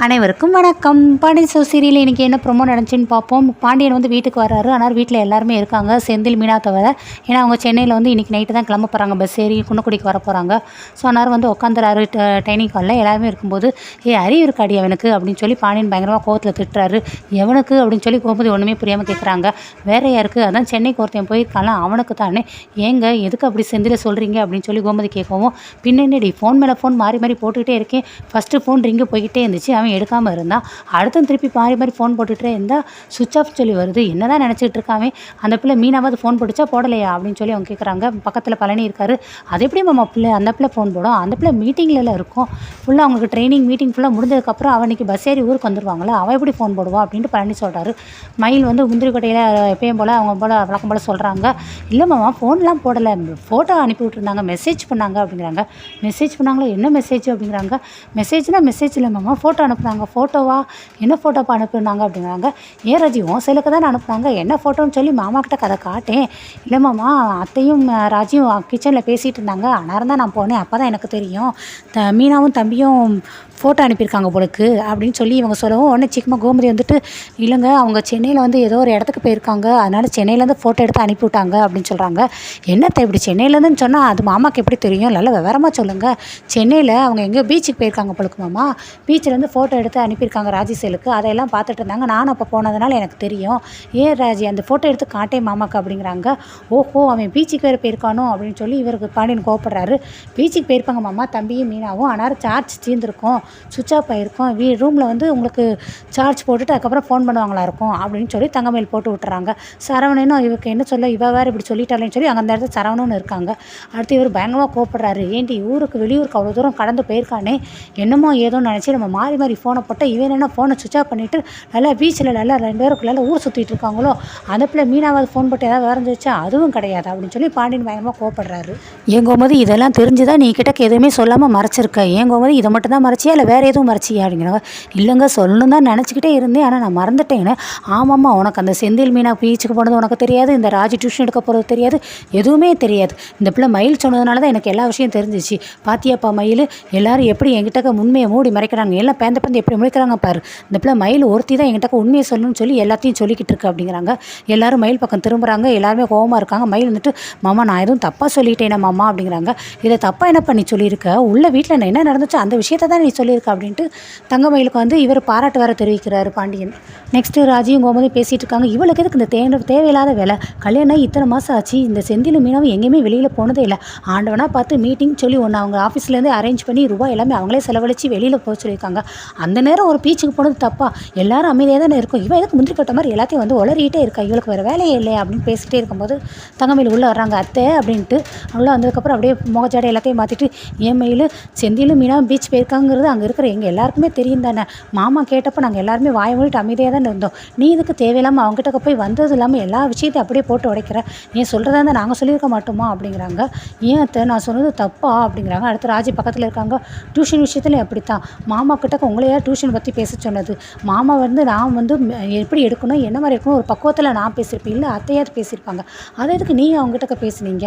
அனைவருக்கும் வணக்கம். Pandian store serial இன்றைக்கி என்ன ப்ரோமோ நடந்துச்சுன்னு பார்ப்போம். பாண்டியன் வந்து வீட்டுக்கு வர்றாரு. ஆனால் வீட்டில் எல்லாருமே இருக்காங்க, செந்தில் மீனா தவிர. ஏன்னா அவங்க சென்னையில் வந்து இன்றைக்கி நைட்டு தான் கிளம்ப போகிறாங்க, பஸ் ஏறி குன்னக்குடிக்கு வர போகிறாங்க. ஸோ அந்நேரம் வந்து உட்காந்துறாரு டைனிங் ஹாலில். எல்லாருமே இருக்கும்போது அறிவு இருக்காடி அவனுக்கு அப்படின்னு சொல்லி பாண்டியன் பயங்கரமாக கோவத்தில் திட்டுறாரு. எவனுக்கு அப்படின்னு சொல்லி கோபதி ஒன்றுமே புரியாமல் கேட்குறாங்க. வேறு யாருக்கு? அதான் சென்னைக்கு ஒருத்தன் போயிருக்காங்க, அவனுக்கு தானே. ஏங்க எதுக்கு அப்படி செந்தில் சொல்கிறீங்க அப்படின்னு சொல்லி கோமதி கேட்கவும், பின்னடி ஃபோன் மேலே ஃபோன் மாறி மாறி போட்டுக்கிட்டே இருக்கேன். ஃபஸ்ட்டு ஃபோன் ரிங்கு போய்கிட்டே இருந்துச்சு, அவன் எடுக்காமல் இருந்தான். அடுத்தும் திருப்பி மாறி மாறி ஃபோன் போட்டுகிட்டே இருந்தால் சுவிட்ச் ஆஃப் சொல்லி வருது. என்ன தான் நினச்சிட்டு இருக்காமே, அந்த பிள்ளை மீனாவது ஃபோன் போட்டுச்சா போடலையா அப்படின்னு சொல்லி அவங்க கேட்குறாங்க. பக்கத்தில் பழனி இருக்காரு. அது எப்படி மாமா பிள்ளை அந்த பிள்ளை ஃபோன் போடும்? அந்த பிள்ளை மீட்டிங்கில் இருக்கும். ஃபுல்லாக அவங்களுக்கு ட்ரைனிங் மீட்டிங் ஃபுல்லாக முடிஞ்சதுக்கப்புறம் அவனுக்கு பஸ் ஏறி ஊருக்கு வந்துடுவாங்களா, அவள் எப்படி ஃபோன் போடுவா அப்படின்ட்டு பழனி சொல்கிறாரு. மயில் வந்து முந்திரிக்கொட்டையில் எப்பயும் போல் அவங்க போல் வழக்கம் போல் சொல்கிறாங்க. இல்லை மாமா ஃபோன்லாம் போடலை, ஃபோட்டோ அனுப்பி விட்டுருந்தாங்க, மெசேஜ் பண்ணாங்க அப்படிங்கிறாங்க. மெசேஜ் பண்ணாங்களா? என்ன மெசேஜ் அப்படிங்கிறாங்க. மெசேஜ்னால் மெசேஜ் இல்லை மாமா, ஃபோட்டோ அனுப்புனாங்க. ஃபோட்டோவா? என்ன ஃபோட்டோப்பா அனுப்புனாங்க அப்படிங்கிறாங்க. ஏன் ராஜி உன் செல்லுக்கு தான் அனுப்புனாங்க, என்ன ஃபோட்டோன்னு சொல்லி மாமா கிட்ட கதை காட்டேன். இல்லை மாமா, அத்தையும் ராஜியும் கிச்சனில் பேசிகிட்டு இருந்தாங்க, அந்நேரம் தான் நான் போனேன். அப்போ தான் எனக்கு தெரியும் மீனாவும் தம்பியும் ஃபோட்டோ அனுப்பியிருக்காங்க போலுக்கு அப்படின்னு சொல்லி இவங்க சொல்லவும், உடனே சிக்கமாக கோமதி வந்துட்டு, இல்லைங்க அவங்க சென்னையில் வந்து ஏதோ ஒரு இடத்துக்கு போயிருக்காங்க, அதனால் சென்னையிலேருந்து ஃபோட்டோ எடுத்து அனுப்பிவிட்டாங்க அப்படின்னு சொல்கிறாங்க. என்னத்தை இப்படி சென்னையிலேருந்துன்னு சொன்னால் அது மாமாவுக்கு எப்படி தெரியும்? நல்ல விவரமாக சொல்லுங்கள். சென்னையில் அவங்க எங்கேயோ பீச்சுக்கு போயிருக்காங்க போலுக்கு மாமா, பீச்சிலேருந்து ஃபோட்டோ எடுத்து அனுப்பியிருக்காங்க ராஜி செல்லுக்கு, அதையெல்லாம் பார்த்துட்டு இருந்தாங்க. நானும் அப்போ போனதுனால எனக்கு தெரியும். ஏன் ராஜி அந்த ஃபோட்டோ எடுத்து காட்டே மாமாக்கு அப்படிங்கிறாங்க. ஓஹோ, அவன் பீச்சுக்கு வேறு போயிருக்கானோ அப்படின்னு சொல்லி இவருக்கு பாண்டியன் கோவப்படுறாரு. பீச்சுக்கு போயிருப்பாங்க மாமா தம்பியும் மீனாவும், ஆனால் சார்ஜ் தீர்ந்துருக்கும், சுவிட்ச் ஆஃப் ஆகிருக்கும், ரூமில் வந்து உங்களுக்கு சார்ஜ் போட்டுட்டு அதுக்கப்புறம் ஃபோன் பண்ணுவாங்களா இருக்கும் அப்படின்னு சொல்லி தங்கமயில் போட்டு விட்டுறாங்க. சரவணனும் இவருக்கு என்ன சொல்ல, இவ வேறு இப்படி சொல்லிட்டாலேன்னு சொல்லி அங்கே அந்த இடத்துல சரவணன்னு இருக்காங்க. அடுத்து இவர் பயங்கரமாக கோவப்படுறாரு. ஏன்டி வெளியூருக்கு அவ்வளோ தூரம் கடந்து போயிருக்கானே, என்னமோ ஏதோ நினச்சி நம்ம மாறி மாறி ஃபோனை போட்டால் இவன் என்ன ஃபோனை சுவிட்ச் ஆஃப் பண்ணிவிட்டு நல்லா பீச்சில் நல்லா 2 பேருக்குள்ள ஊர் சுற்றிட்டு இருக்காங்களோ, அந்த பிள்ளை மீனாவது ஃபோன் போட்டு ஏதாவது வரைஞ்சி வச்சா அதுவும் கிடையாது அப்படின்னு சொல்லி பாண்டியன் பயங்கரமாக கோவப்படுறாரு. ஏங்கோமதி இதெல்லாம் தெரிஞ்சுதான் நீ கிட்டக்கு எதுவுமே சொல்லாமல் மறைச்சிருக்க, ஏங்கோமதி இதை மட்டும் தான் மறைச்சியா இல்லை வேறு எதுவும் மறைச்சியா அப்படிங்கிறாங்க. இல்லைங்க சொல்லணும் தான் நினச்சிக்கிட்டே இருந்தேன், ஆனால் நான் மறந்துட்டேன்னு. ஆமாம்மா, உனக்கு அந்த செந்தில் மீனா பீச்சுக்கு போனது உனக்கு தெரியாது, இந்த ராஜி டியூஷன் எடுக்க போகிறது தெரியாது, எதுவுமே தெரியாது. இந்த பிள்ளை மயில் சொன்னதுனால தான் எனக்கு எல்லா விஷயம் தெரிஞ்சிச்சு. பாத்தியாப்பா மயில், எல்லோரும் எப்படி என்கிட்ட உண்மையை மூடி மறைக்கிறாங்க, எல்லாம் பேந்த எப்படி முளைக்கிறாங்க பாரு. இந்த பிள்ளை மயில் ஒருத்தி தான் என்கிட்ட உண்மையை சொல்லணும்னு சொல்லி எல்லாத்தையும் சொல்லிக்கிட்டு இருக்கு அப்படிங்கிறாங்க. எல்லோரும் மயில் பக்கம் திரும்புகிறாங்க, எல்லாருமே கோவமாக இருக்காங்க. மயில் வந்துட்டு, மாமா நான் எதுவும் தப்பாக சொல்லிட்டேனே மாமா அப்படிங்கிறாங்க. இதை தப்பாக என்ன பண்ணி சொல்லியிருக்க, உள்ள வீட்டில் என்ன நடந்துச்சோ அந்த விஷயத்தை தான் நீ சொல்லியிருக்க அப்படின்ட்டு தங்கமயிலுக்கு வந்து இவர் பாராட்டு வேறு தெரிவிக்கிறாரு பாண்டியன். நெக்ஸ்ட்டு ராஜியும் கோமதி பேசிகிட்டு இருக்காங்க. இவளுக்கு எதுக்கு இந்த தேவையில்லாத வேலை, கல்யாணம் இத்தனை மாதம் ஆச்சு, இந்த செந்திலும் மீனாவும் எங்கேயுமே வெளியில் போனதே இல்லை. ஆண்டவனாக பார்த்து மீட்டிங் சொல்லி ஒன்று அவங்க ஆஃபீஸ்லேருந்து அரேஞ்ச் பண்ணி ரூபாய் எல்லாமே அவங்களே செலவழித்து வெளியில் போக சொல்லியிருக்காங்க. அந்த நேரம் ஒரு பீச்சுக்கு போனது தப்பா? எல்லாரும் அமைதியாக தானே இருக்கும், இவன் எதுக்கு முந்திரி கட்ட மாதிரி எல்லாத்தையும் வந்து உளறிட்டே இருக்கா, இவளுக்கு வேறு வேலையே இல்லையா அப்படின்னு பேசிகிட்டே இருக்கும்போது தங்கமயில் உள்ளே வர்றாங்க. அத்தை அப்படின்ட்டு உள்ளே வந்ததுக்கப்புறம் அப்படியே முகச்சாடை எல்லாத்தையும் மாற்றிட்டு, ஏன் மயில் செந்திலும் மீனாவும் பீச் போயிருக்காங்கிறது அங்கே இருக்கிற எங்கள் எல்லாருக்குமே தெரியும் தானே, மாமா கேட்டப்போ நாங்கள் எல்லாருமே வாய மூடிட்டு அமைதியாக தானே இருந்தோம், நீ இதுக்கு தேவையில்லாமல் அவங்ககிட்ட போய் வந்தது இல்லாமல் எல்லா விஷயத்தையும் அப்படியே போட்டு உடைக்கிற, நீ சொல்கிறதா இருந்தால் நாங்கள் சொல்லியிருக்க மாட்டோமா அப்படிங்கிறாங்க. ஏன் அத்தை நான் சொன்னது தப்பா அப்படிங்கிறாங்க. அடுத்து ராஜி பக்கத்தில் இருக்காங்க. டியூஷன் விஷயத்தில் அப்படித்தான், மாமா கிட்ட உங்களையா டியூஷன் பற்றி பேச சொன்னது, மாமா வந்து நான் வந்து எப்படி எடுக்கணும் என்ன மாதிரி இருக்கணும் ஒரு பக்குவத்தில் நான் பேசியிருப்பேன், இல்லை அத்தையாவது பேசியிருப்பாங்க, அதை எதுக்கு நீங்கள் அவங்ககிட்ட பேசுனீங்க?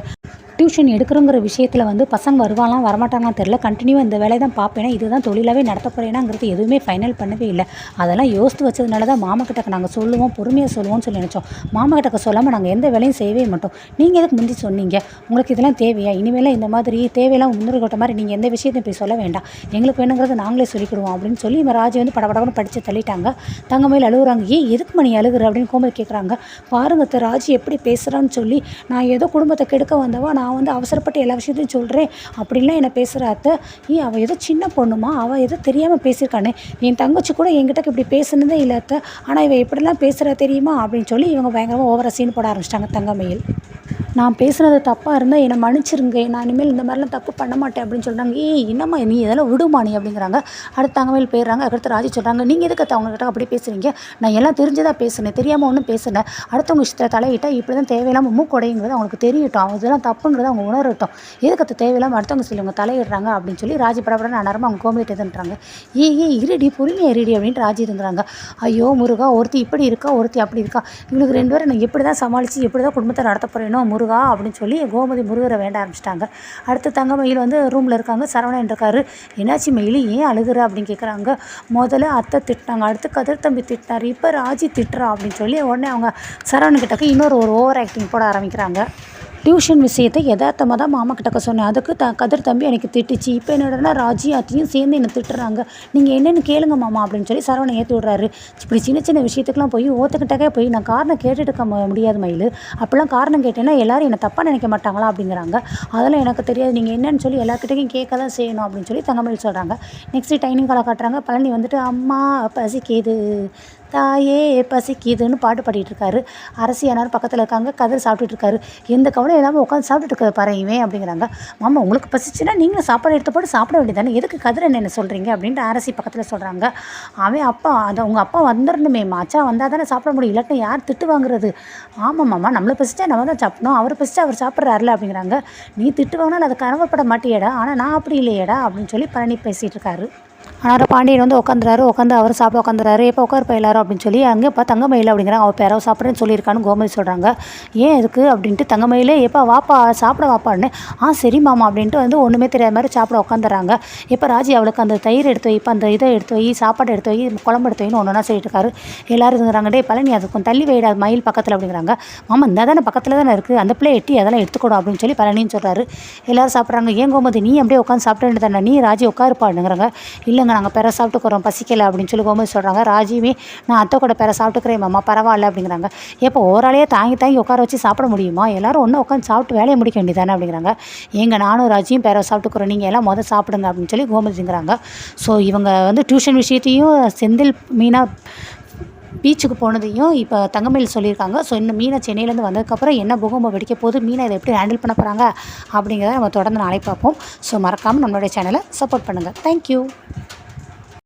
டியூஷன் எடுக்கிறோங்கிற விஷயத்தில் வந்து பசங்க வருவாங்களாம் வரமாட்டாங்களாம் தெரில, கண்டினியூவாக இந்த வேலையை தான் பார்ப்பேனா, இதுதான் தொழிலாகவே நடத்த போகிறேனாங்கிறது எதுவுமே ஃபைனல் பண்ணவே இல்லை. அதெல்லாம் யோசித்து வச்சதுனால தான் மாமா கிட்ட நாங்கள் சொல்லுவோம், பொறுமையாக சொல்லுவோம்னு சொல்லி நினச்சோம். மாமா கிட்ட சொல்லாமல் நாங்கள் எந்த வேலையும் செய்யவே மாட்டோம். நீங்கள் எதுக்கு முந்தி சொன்னீங்க, உங்களுக்கு இதெல்லாம் தேவையா? இனிமேல் இந்த மாதிரி தேவையெல்லாம் முன்னுரை கொட்ட மாதிரி நீங்கள் எந்த விஷயத்தையும் போய் சொல்ல வேண்டாம், எங்களுக்கு வேணுங்கிறத நாங்களே சொல்லிக்கிடுவோம் அப்படின்னு சொல்லி இவன் ராஜி வந்து படப்படன்னு படித்து தள்ளிட்டாங்க. தங்கமயில் அழுகுறாங்க. எதுக்கு மணி அழுகுற அப்படின்னு கோமதி கேட்குறாங்க. பாருங்க ராஜி எப்படி பேசுகிறான்னு சொல்லி, நான் ஏதோ குடும்பத்தை கெடுக்க வந்தவா, நான் வந்து அவசரப்பட்டு எல்லா விஷயத்தையும் சொல்கிறேன் அப்படின்லாம் என்னை பேசுகிற அத்தை, அவள் ஏதோ சின்ன பொண்ணுமா, அவள் ஏதோ தெரியாமல் பேசியிருக்கானே, என் தங்கச்சி கூட என்கிட்ட இப்படி பேசுனதே இல்லை அத்தை, ஆனால் இவள் எப்படிலாம் பேசுகிறா தெரியுமா அப்படின்னு சொல்லி இவங்க பயங்கரமாக ஓவரா சீன் போட ஆரம்பிச்சிட்டாங்க. தங்கமயில், நான் பேசுகிறது தப்பாக இருந்தால் என்னை மன்னிச்சிருங்க, நான் இனிமேல் இந்த மாதிரிலாம் தப்பு பண்ண மாட்டேன் அப்படின்னு சொல்கிறாங்க. என்னம்மா நீ இதெல்லாம் விடுமா நீ அப்படிங்கிறாங்க. அடுத்து தங்கமயில் போயிடுறாங்க. அடுத்து ராஜி சொல்கிறாங்க, நீங்கள் எதுக்கு அவங்ககிட்ட அப்படி பேசுகிறீங்க, நான் எல்லாம் தெரிஞ்சுதான் பேசுனேன், தெரியாமல் ஒன்றும் பேசுனேன், அடுத்தவங்க இஷ்டத்தை தலையிட்டால் இப்படி தான் தேவையில்லாமல் மூக்கொடைங்கிறது அவங்களுக்கு தெரியட்டும், அவங்க இதெல்லாம் தப்புங்கிறத அவங்க உணரட்டும், எதுக்கு தேவையில்லாமல் அடுத்தவங்க சொல்லுவாங்க தலையிடுறாங்க அப்படின்னு சொல்லி ராஜி படப்பட நேரமாக அவங்க கோமதிட்டு எதுன்றாங்க. இருடி பொறுமையாக இருடி அப்படின்ட்டு ராஜி இருந்துறாங்க. ஐயோ முருகா, ஒருத்தி இப்படி இருக்கா ஒருத்தி அப்படி இருக்கா, இவங்களுக்கு 2 பேரும் நான் எப்படி தான் சமாளித்து எப்படி தான் குடும்பத்தை நடத்த போகிறேனோ முருகா அப்படின்னு சொல்லி கோமதி முருகரை வேண்ட ஆரம்பிச்சிட்டாங்க. அடுத்து தங்கமயில் வந்து ரூமில் இருக்காங்க. சரவணன் இருக்காரு. என்னாச்சு மயில் ஏன் அழுகுற அப்படின்னு கேட்குறாங்க. முதல்ல அத்தை திட்டினாங்க, அடுத்து கதிர் தம்பி திட்டினார், இப்போ ராஜி திட்டுறா அப்படின்னு சொல்லி உடனே அவங்க சரவணன்கிட்டக்க இன்னொரு ஓவர் ஆக்டிங் போட ஆரம்பிக்கிறாங்க. டியூஷன் விஷயத்தை யதார்த்தமாக தான் மாமா கிட்டக்க சொன்னேன், அதுக்கு கதிர் தம்பி எனக்கு திட்டுச்சு, இப்போ என்னடனா ராஜி அத்தையும் சேர்ந்து என்னை திட்டுறாங்க, நீங்கள் என்னென்னு கேளுங்க மாமா அப்படின்னு சொல்லி சரவணன் ஏற்றி விட்றாரு. இப்படி சின்ன சின்ன விஷயத்துக்குலாம் போய் ஓத்துக்கிட்டே போய் நான் காரணம் கேட்டுட்டு இருக்க முடியாது மயில், அப்படிலாம் காரணம் கேட்டேன்னா எல்லோரும் என்னை தப்பாக நினைக்க மாட்டாங்களா அப்படிங்கிறாங்க. அதெல்லாம் எனக்கு தெரியாது, நீங்கள் என்னன்னு சொல்லி எல்லாருக்கிட்டையும் கேட்க தான் செய்யணும் அப்படின்னு சொல்லி தங்கமயில் சொல்கிறாங்க. நெக்ஸ்ட்டு டைனிங் காலை காட்டுறாங்க. பழனி வந்துட்டு அம்மா பசிக்குது தாயே பசிக்குதுன்னு பாட்டு பாடிட்டு இருக்காரு. அரசியானார் பக்கத்தில் இருக்காங்க. கதிர் சாப்பிட்டுட்டு இருக்காரு. எந்த கவலை இல்லாமல் உட்காந்து சாப்பிட்டுட்டு இருக்காரு பாரு இவன் அப்படிங்கிறாங்க. மாமா உங்களுக்கு பசிச்சுன்னா நீங்களும் சாப்பாடு எடுத்து போட்டு சாப்பிட வேண்டியதானே, எதுக்கு கதிர் என்ன சொல்கிறீங்க அப்படின்ட்டு அரசி பக்கத்தில் சொல்கிறாங்க. அவன் அப்பா அதை உங்கள் அப்பா வந்துடணுமே, மச்சா வந்தால் தானே சாப்பிட முடியும், இல்லாட்டினா யார் திட்டு வாங்குறது. ஆமாம் மாமா, நம்மளை பசிச்சா நம்ம தான் சாப்பிடணும், அவர் பசிச்சா அவர் சாப்பிட்றாருல அப்படிங்கிறாங்க. நீ திட்டு வாங்கினாலும் அதை கனவப்பட மாட்டியேடா, ஆனால் நான் அப்படி இல்லையேடா அப்படின்னு சொல்லி பழனி பேசிகிட்டு இருக்காரு. ஆனால் பாண்டியன் வந்து உட்காந்துறாரு. உட்காந்து அவர் சாப்பிட உட்காந்துறாரு. எப்போ உட்காருப்பா எல்லாரும் அப்படின்னு சொல்லி அங்கே தங்கமயில் அப்படிங்கிறாங்க. அவள் பேரவை சாப்பிட்றேன்னு சொல்லியிருக்கான்னு கோமதி சொல்கிறாங்க. ஏன் எதுக்கு அப்படின்ட்டு தங்கமயிலே எப்போ வாப்பா சாப்பிட வாப்பான்னு, சரி மாமா அப்படின்ட்டு வந்து ஒன்றுமே தெரியாத மாதிரி சாப்பிட உட்காந்துறாங்க. இப்போ ராஜி அவளுக்கு அந்த தயிர் எடுத்து வை, இப்போ அந்த இதை எடுத்து வை, சாப்பாடு எடுத்து வை, குழம்பு எடுத்து வைன்னு ஒன்று சொல்லிட்டு இருக்காரு. எல்லாரும் இருக்கிறாங்க. டே பழனி அது கொஞ்சம் தள்ளி வைடா மயில் பக்கத்தில் அப்படிங்கிறாங்க. மாமா இந்த தானே பக்கத்தில் தானே இருக்குது, அந்த பிள்ளை எட்டி அதெல்லாம் எடுத்துக்கூடும் அப்படின்னு சொல்லி பழனின்னு சொல்கிறாரு. எல்லோரும் சாப்பிட்றாங்க. ஏன் கோமதி நீ அப்படியே உட்காந்து சாப்பிட வேண்டியதானே, நீ ராஜி உட்காருப்பாடுங்கிறாங்க. இல்லைங்க நாங்கள் பேர சாப்பிட்டுக்கிறோம் பசிக்கலை அப்படின்னு சொல்லி கோமதி சொல்கிறாங்க. ராஜியுமே நான் அத்தை கூட பேர சாப்பிட்டுக்கிறேன் மாமா பரவாயில்ல அப்படிங்கிறாங்க. எப்போ ஓராளையே தாங்கி தாங்கி உட்கார வச்சு சாப்பிட முடியுமா, எல்லோரும் ஒன்றா உட்காந்து சாப்பிட்டு வேலையை முடிக்க வேண்டியதானே அப்படிங்கிறாங்க. ஏங்க நானும் ராஜியும் பேர சாப்பிட்டுக்கிறோம், நீங்கள் எல்லாம் முதல் சாப்பிடுங்க அப்படின்னு சொல்லி கோமதிங்கிறாங்க. ஸோ இவங்க வந்து டியூஷன் விஷயத்தையும் செந்தில் மீனா பீச்சுக்கு போனதையும் இப்போ தங்கமயில் சொல்லியிருக்காங்க. ஸோ இன்னும் மீனா சென்னையிலேருந்து வந்ததுக்கப்புறம் என்ன பூகம்பம் வெடிக்க போது, மீனா இதை எப்படி ஹேண்டில் பண்ண போகிறாங்க அப்படிங்கிறத நம்ம தொடர்ந்து நாளை பார்ப்போம். ஸோ மறக்காமல் நம்மளுடைய சேனலை சப்போர்ட் பண்ணுங்கள். தேங்க்யூ.